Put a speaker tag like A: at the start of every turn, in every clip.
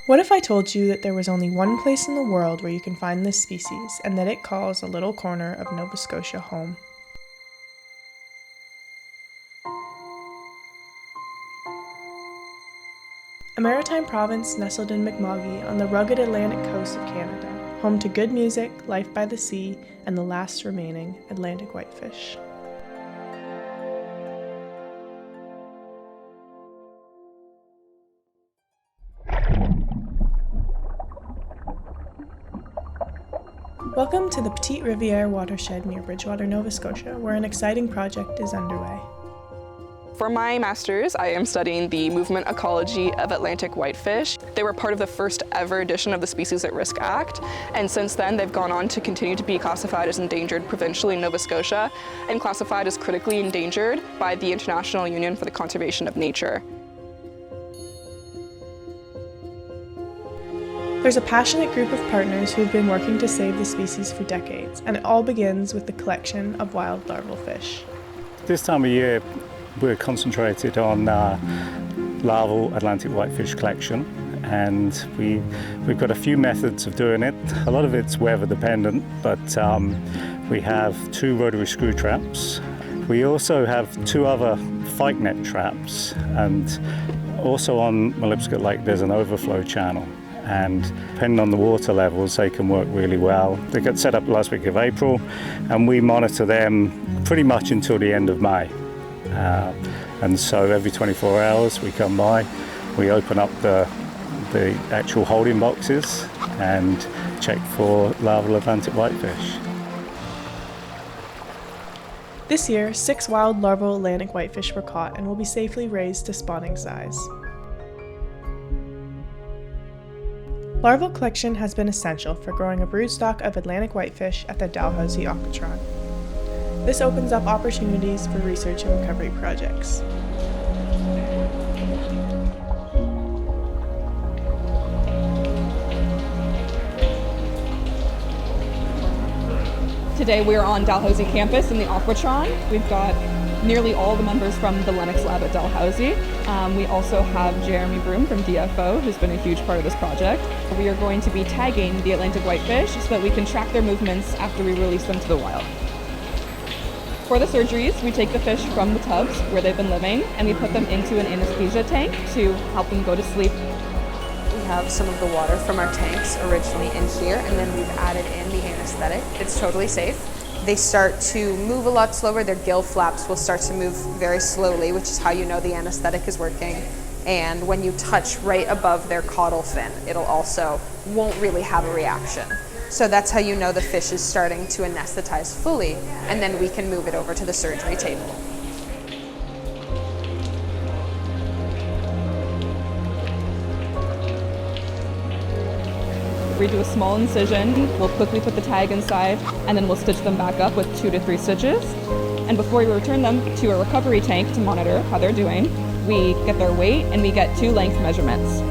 A: What if I told you that there was only one place in the world where you can find this species, and that it calls a little corner of Nova Scotia home? A maritime province nestled in Mi'kma'ki on the rugged Atlantic coast of Canada, home to good music, life by the sea, and the last remaining Atlantic whitefish. Welcome to the Petite Rivière watershed near Bridgewater, Nova Scotia, where an exciting project is underway.
B: For my master's, I am studying the movement ecology of Atlantic whitefish. They were part of the first ever edition of the Species at Risk Act, and since then they've gone on to continue to be classified as endangered provincially in Nova Scotia and classified as critically endangered by the International Union for the Conservation of Nature.
A: There's a passionate group of partners who've been working to save the species for decades, and it all begins with the collection of wild larval fish.
C: This time of year, we're concentrated on larval Atlantic whitefish collection, and we've got a few methods of doing it. A lot of it's weather dependent, but we have 2 rotary screw traps. We also have 2 other fight net traps, and also on Molipscot Lake there's an overflow channel, and depending on the water levels they can work really well. They got set up last week of April, and we monitor them pretty much until the end of May. And so every 24 hours we come by, we open up the actual holding boxes and check for larval Atlantic whitefish.
A: This year, 6 wild larval Atlantic whitefish were caught and will be safely raised to spawning size. Larval collection has been essential for growing a broodstock of Atlantic whitefish at the Dalhousie Aquatron. This opens up opportunities for research and recovery projects.
D: Today we are on Dalhousie campus in the Aquatron. We've got nearly all the members from the Lennox Lab at Dalhousie. We also have Jeremy Broom from DFO, who's been a huge part of this project. We are going to be tagging the Atlantic whitefish so that we can track their movements after we release them to the wild. For the surgeries, we take the fish from the tubs where they've been living and we put them into an anesthesia tank to help them go to sleep.
E: We have some of the water from our tanks originally in here, and then we've added in the anesthetic. It's totally safe. They start to move a lot slower. Their gill flaps will start to move very slowly, which is how you know the anesthetic is working. And when you touch right above their caudal fin, it'll also won't really have a reaction. So that's how you know the fish is starting to anesthetize fully, and then we can move it over to the surgery table.
D: We do a small incision, we'll quickly put the tag inside, and then we'll stitch them back up with 2 to 3 stitches. And before we return them to a recovery tank to monitor how they're doing, we get their weight and we get 2 length measurements.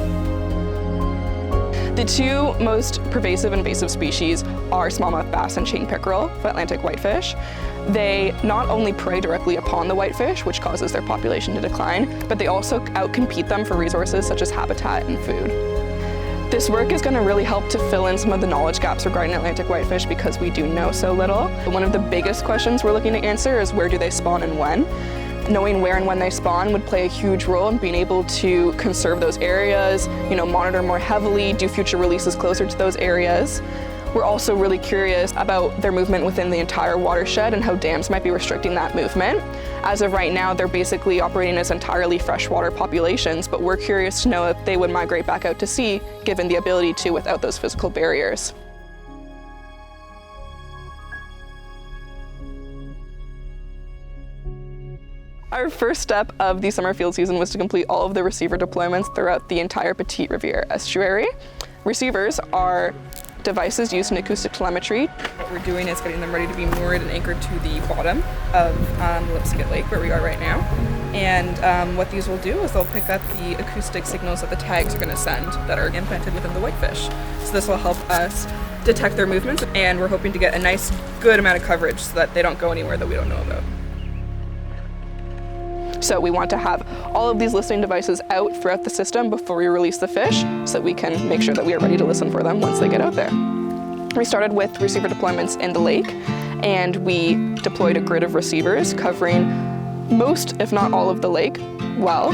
B: The 2 most pervasive invasive species are smallmouth bass and chain pickerel of Atlantic whitefish. They not only prey directly upon the whitefish, which causes their population to decline, but they also outcompete them for resources such as habitat and food. This work is going to really help to fill in some of the knowledge gaps regarding Atlantic whitefish because we do know so little. One of the biggest questions we're looking to answer is where do they spawn and when? Knowing where and when they spawn would play a huge role in being able to conserve those areas, monitor more heavily, do future releases closer to those areas. We're also really curious about their movement within the entire watershed and how dams might be restricting that movement. As of right now, they're basically operating as entirely freshwater populations, but we're curious to know if they would migrate back out to sea, given the ability to without those physical barriers. Our first step of the summer field season was to complete all of the receiver deployments throughout the entire Petite Rivière estuary. Receivers are devices used in acoustic telemetry. What we're doing is getting them ready to be moored and anchored to the bottom of Molipscot Lake, where we are right now. And what these will do is they'll pick up the acoustic signals that the tags are going to send that are implanted within the whitefish. So this will help us detect their movements, and we're hoping to get a nice, good amount of coverage so that they don't go anywhere that we don't know about. So we want to have all of these listening devices out throughout the system before we release the fish so that we can make sure that we are ready to listen for them once they get out there. We started with receiver deployments in the lake, and we deployed a grid of receivers covering most, if not all, of the lake well.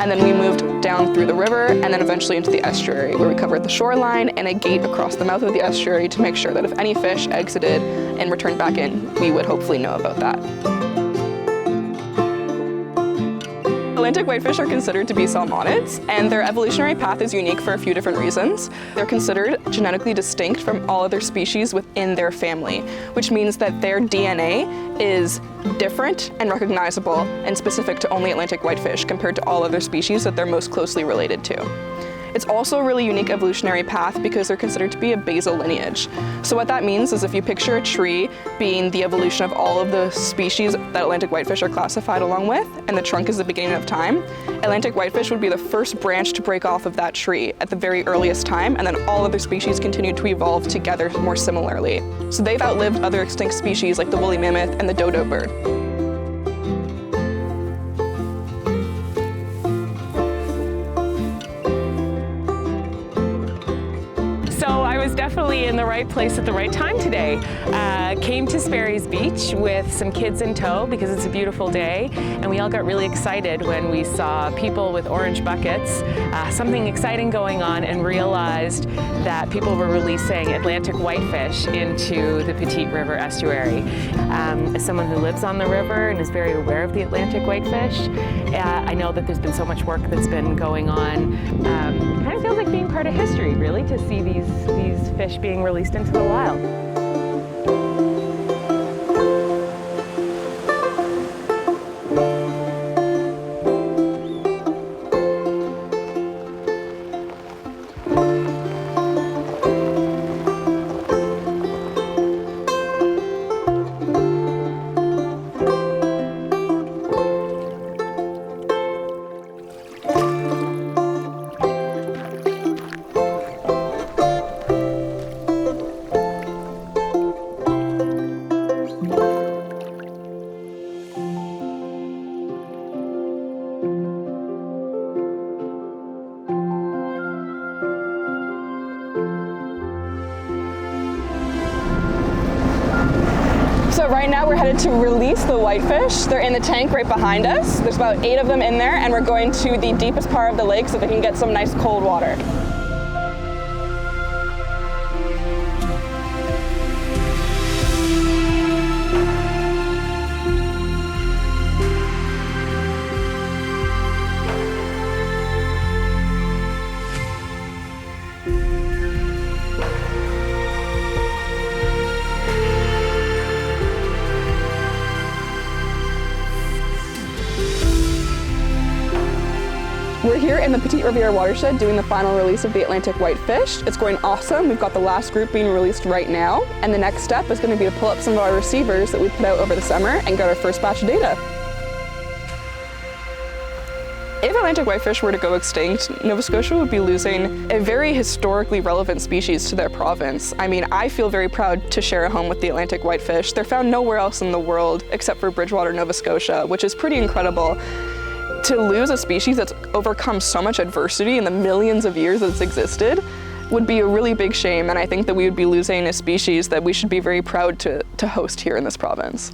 B: And then we moved down through the river and then eventually into the estuary, where we covered the shoreline and a gate across the mouth of the estuary to make sure that if any fish exited and returned back in, we would hopefully know about that. Atlantic whitefish are considered to be salmonids, and their evolutionary path is unique for a few different reasons. They're considered genetically distinct from all other species within their family, which means that their DNA is different and recognizable and specific to only Atlantic whitefish compared to all other species that they're most closely related to. It's also a really unique evolutionary path because they're considered to be a basal lineage. So what that means is if you picture a tree being the evolution of all of the species that Atlantic whitefish are classified along with, and the trunk is the beginning of time, Atlantic whitefish would be the first branch to break off of that tree at the very earliest time, and then all other species continue to evolve together more similarly. So they've outlived other extinct species like the woolly mammoth and the dodo bird.
F: Definitely in the right place at the right time today. Came to Sperry's Beach with some kids in tow because it's a beautiful day, and we all got really excited when we saw people with orange buckets, something exciting going on, and realized that people were releasing Atlantic whitefish into the Petite River estuary. As someone who lives on the river and is very aware of the Atlantic whitefish, I know that there's been so much work that's been going on. It kind of feels like being part of history, really, to see these fish being released into the wild.
B: So right now we're headed to release the whitefish. They're in the tank right behind us. There's about 8 of them in there, and we're going to the deepest part of the lake so they can get some nice cold water. We're here in the Petite Riviere watershed doing the final release of the Atlantic whitefish. It's going awesome. We've got the last group being released right now, and the next step is going to be to pull up some of our receivers that we put out over the summer and get our first batch of data. If Atlantic whitefish were to go extinct, Nova Scotia would be losing a very historically relevant species to their province. I mean, I feel very proud to share a home with the Atlantic whitefish. They're found nowhere else in the world except for Bridgewater, Nova Scotia, which is pretty incredible. To lose a species that's overcome so much adversity in the millions of years that it's existed would be a really big shame, and I think that we would be losing a species that we should be very proud to host here in this province.